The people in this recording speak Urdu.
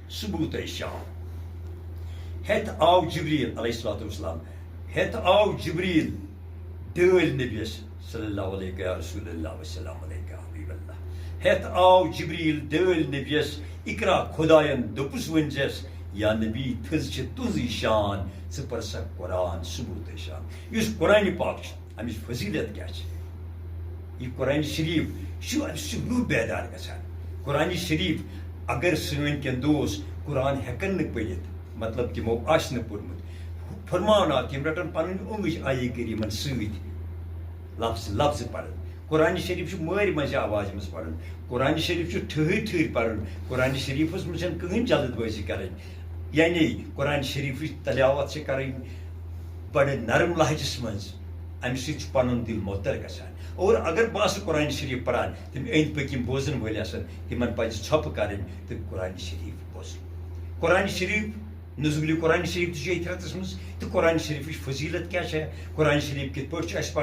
ثبوت شام. ہیتھ آو جبریل علیہ الصلوۃ والسلام ہیتھ آو جبریل دٲلۍ نبیس صلی اللہ علیہ یا رسول اللہ وسلام علیہ حبیب اللہ. ہیتھ آو جبریل دٲلۍ نبیس اقرا خدایَن دوٚپُس ؤنۍزٮ۪س یا نبی تھٔز چھِ تُہنٛزٕے شان ژٕ پَر سا قرآن ثبوٗت شان. یُس قرآنہِ پاک چھُ اَمِچ فضیٖلت کیٛاہ چھِ؟ یہ قرآن شریف چھُ اَمہِ سۭتۍ چھُ روح بیدار گژھان. قرآن شریف اگر سٲنۍ کینٛہہ دوس قرآن ہٮ۪کن نہٕ پٔرِتھ مطلب تِمو آسہِ نہٕ پوٚرمُت فرماوان آو تِم رَٹن پَنٕنۍ اوٚنٛگٕج آیے کٔریٖمن سۭتۍ لفظ لفظ پَران. قرآن شریف چھُ مٲرۍ منٛزٕ آوازِ منٛز پَرُن. قرآن شریف چھُ ٹھٕہرۍ ٹھٕہرۍ پَرُن. قرآن شریفس منٛز چھنہٕ کٕہٕنۍ جلد بٲزی کَرٕنۍ. یعنی قرآن شریفٕچ تلاوت چھِ کَرٕنۍ بَڑٕ نرم لہجس منٛز. اَمہِ سۭتۍ چھُ پَنُن دِل مۄتر گژھان. اور اگر بہٕ آسہٕ قرآن شریف پَران تِم أنٛدۍ پٔکۍ یِم بوزن وٲلۍ آسن تِمن پَزِ ژھۄپہٕ کَرٕنۍ تہٕ قرآن شریف بوزُن. قرآن شریف نزوٗلہِ قرآن شریف تہِ چھُ ییٚتھۍ رٮ۪تس منٛز تہٕ قرآن شریفٕچ فضیٖلت کیٛاہ چھےٚ؟ قرآن شریف کِتھ پٲٹھۍ چھُ اَسہِ